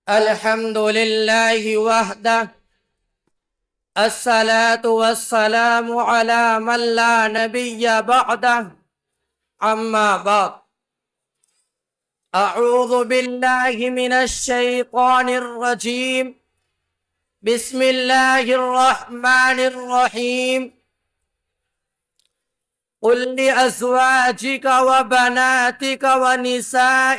الحمد لله وحده الصلاة والسلام على من لا نبي بعده أما بعد أعوذ بالله من الشيطان الرجيم بسم الله الرحمن الرحيم قل لأزواجك وبناتك ونساء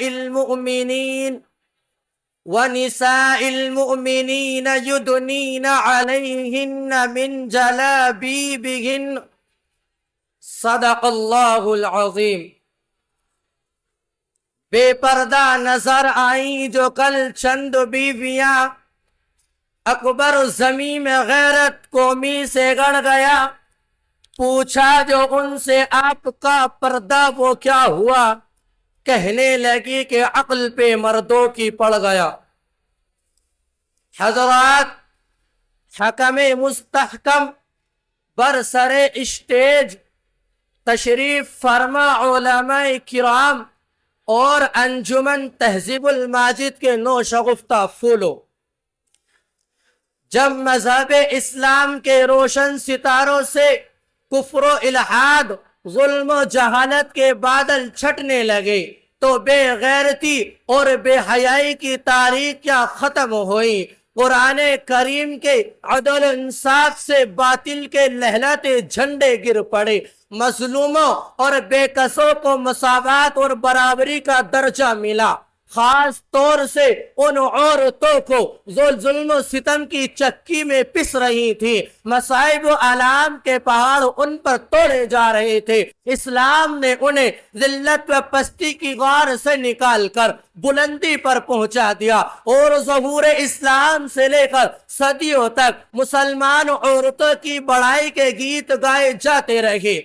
المؤمنين يدنين عليهن من جلابيبهن صدق اللہ العظیم۔ بے پردہ نظر آئیں جو کل چند بیویاں، اکبر زمین میں غیرت قومی سے گڑ گیا، پوچھا جو ان سے آپ کا پردہ وہ کیا ہوا، کہنے لگی کہ عقل پہ مردوں کی پڑ گیا۔ حضرات، حکم مستحکم برسر اسٹیج تشریف فرما علماء کرام اور انجمن تہذیب الماجد کے نوشگفتہ پھولو، جب مذہب اسلام کے روشن ستاروں سے کفر و الحاد، ظلم و جہالت کے بادل چھٹنے لگے تو بے غیرتی اور بے حیائی کی تاریکیاں ختم ہوئیں۔ قرآن کریم کے عدل انصاف سے باطل کے لہلاتے جھنڈے گر پڑے، مظلوموں اور بے کسوں کو مساوات اور برابری کا درجہ ملا، خاص طور سے ان عورتوں کو جو ظلم و ستم کی چکی میں پس رہی تھی، مصائب و آلام کے پہاڑ ان پر توڑے جا رہے تھے۔ اسلام نے انہیں ذلت و پستی کی غار سے نکال کر بلندی پر پہنچا دیا، اور ظہور اسلام سے لے کر صدیوں تک مسلمان عورتوں کی بڑائی کے گیت گائے جاتے رہے۔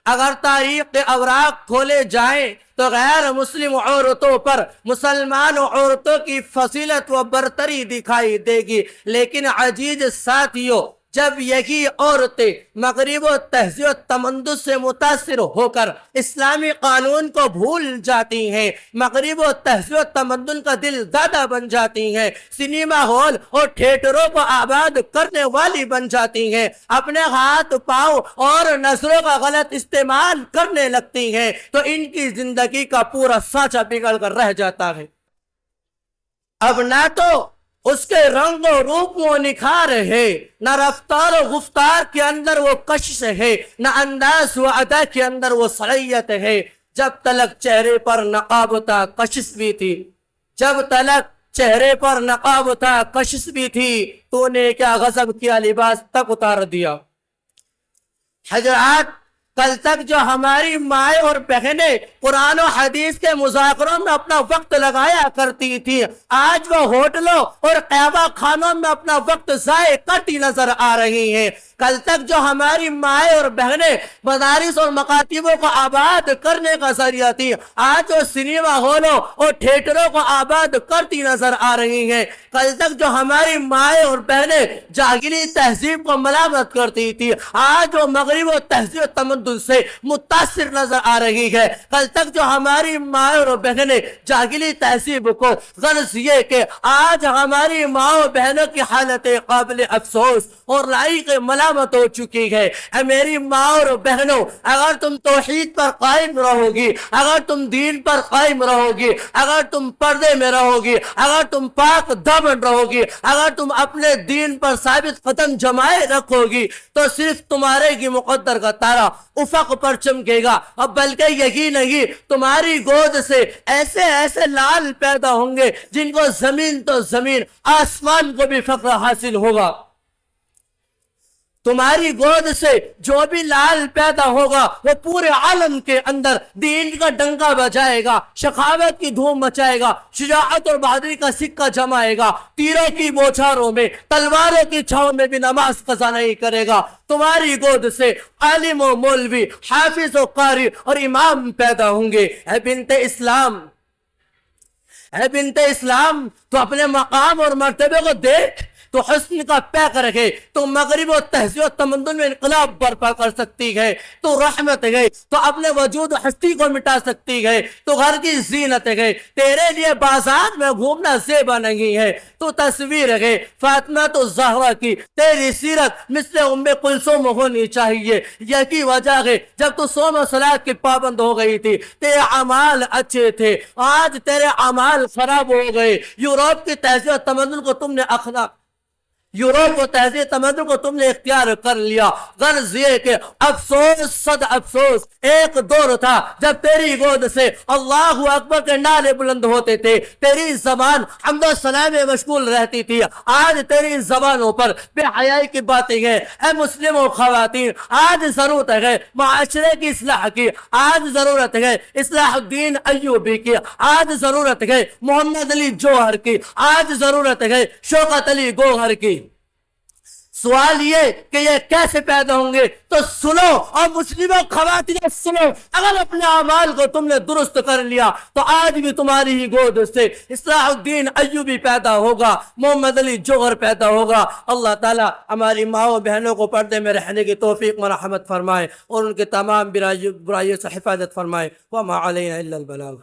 اگر تاریخ کے اوراق کھولے جائیں تو غیر مسلم عورتوں پر مسلمان عورتوں کی فضیلت و برتری دکھائی دے گی، لیکن عزیز ساتھیوں، جب یہی عورتیں مغرب و تہذیب و تمدن سے متاثر ہو کر اسلامی قانون کو بھول جاتی ہیں، مغرب و تہذیب و تمدن کا دل دادا بن جاتی ہیں، سنیما ہال اور تھیٹروں کو آباد کرنے والی بن جاتی ہیں، اپنے ہاتھ پاؤں اور نظروں کا غلط استعمال کرنے لگتی ہیں، تو ان کی زندگی کا پورا سانچہ بگڑ کر رہ جاتا ہے۔ اب نہ تو اس کے رنگ و روپ و نکھار ہے، نہ رفتار و گفتار کے اندر وہ کشش ہے، نہ انداز و ادا کے اندر وہ صلاحیت ہے۔ جب تلک چہرے پر نقاب تھا کشش بھی تھی، جب تلک چہرے پر نقاب تھا کشش بھی تھی، تو نے کیا غضب کیا لباس تک اتار دیا۔ حضرات، کل تک جو ہماری مائیں اور بہنیں قرآن و حدیث کے مذاکروں میں اپنا وقت لگایا کرتی تھی، آج وہ ہوٹلوں اور قہوہ خانوں میں اپنا وقت ضائع کرتی نظر آ رہی ہیں۔ کل تک جو ہماری مائیں اور بہنیں مدارس اور مکاتبوں کو آباد کرنے کا ذریعہ تھی، آج وہ سنیما ہالوں اور تھیٹروں کو آباد کرتی نظر آ رہی ہیں۔ کل تک جو ہماری مائیں اور بہنیں جاہلی تہذیب کو ملامت کرتی تھی، آج وہ مغرب و تہذیب و تمدن سے متاثر نظر آ رہی ہے۔ کل تک جو ہماری مائیں اور بہنیں جاہلی تہذیب کو غرض یہ کہ آج ہماری ماں و بہنوں کی حالت قابل افسوس اور لائق ملامت ہو چکی ہے۔ اے میری ماں اور بہنوں، اگر تم توحید پر قائم رہو گی، اگر تم دین پر قائم رہو گی، اگر تم پردے میں رہو گی، اگر تم پاک دامن رہو گی، اگر تم اپنے دین پر ثابت قدم جمائے رکھو گی، تو صرف تمہارے کی مقدر کا تارا افق پر چمکے گا، اور بلکہ یہی نہیں، تمہاری گود سے ایسے ایسے لال پیدا ہوں گے جن کو زمین تو زمین، آسمان کو بھی فخر حاصل ہوگا۔ تمہاری گود سے جو بھی لال پیدا ہوگا وہ پورے عالم کے اندر دین کا ڈنکا بجائے گا، سخاوت کی دھوم مچائے گا، شجاعت اور بہادری کا سکہ جمائے گا، تیروں کی بوچھاروں میں، تلواروں کی چھاؤں میں بھی نماز قضا نہیں کرے گا۔ تمہاری گود سے عالم و مولوی، حافظ و قاری اور امام پیدا ہوں گے۔ اے بنت اسلام، اے بنت اسلام، تو اپنے مقام اور مرتبے کو دیکھ تو حسن کا پیک رکھے، تو مغرب و تہذیب و تمدن میں انقلاب برپا کر سکتی ہے، تو رحمت ہے، تو اپنے وجود و ہستی کو مٹا سکتی ہے، تو گھر کی زینت ہے، تیرے لیے بازار میں گھومنا زیبا نہیں ہے، تو تصویر ہے فاطمہ تو زہرا کی، تیری سیرت مثل ام کلثوم ہونی چاہیے۔ یہی وجہ ہے جب تو صوم و صلاۃ کی پابند ہو گئی تھی تیرے اعمال اچھے تھے، آج تیرے اعمال خراب ہو گئے۔ یورپ کی تہذیب و تمدن کو تم نے یوروپ و تہذیب تمدن کو تم نے اختیار کر لیا۔ غرض یہ کہ افسوس صد افسوس، ایک دور تھا جب تیری گود سے اللہ اکبر کے نعرے بلند ہوتے تھے، تیری زبان حمد و ثنا میں مشغول رہتی تھی۔ آج تیری زبانوں پر بے حیائی کی باتیں ہیں۔ اے مسلم و خواتین، آج ضرورت ہے معاشرے کی اصلاح کی، آج ضرورت ہے اصلاح الدین ایوبی کی، آج ضرورت ہے محمد علی جوہر کی، آج ضرورت ہے شوکت علی گوہر کی۔ سوال یہ کہ یہ کیسے پیدا ہوں گے؟ تو سنو، اور مسلموں خواتین سنو، اگر اپنے اعمال کو تم نے درست کر لیا تو آج بھی تمہاری ہی گود سے اصلاح الدین ایوبی پیدا ہوگا، محمد علی جوہر پیدا ہوگا۔ اللہ تعالیٰ ہماری ماؤں بہنوں کو پردے میں رہنے کی توفیق و رحمت فرمائے، اور ان کے تمام برائیوں سے حفاظت فرمائے۔ وما علینا الا البلاغ۔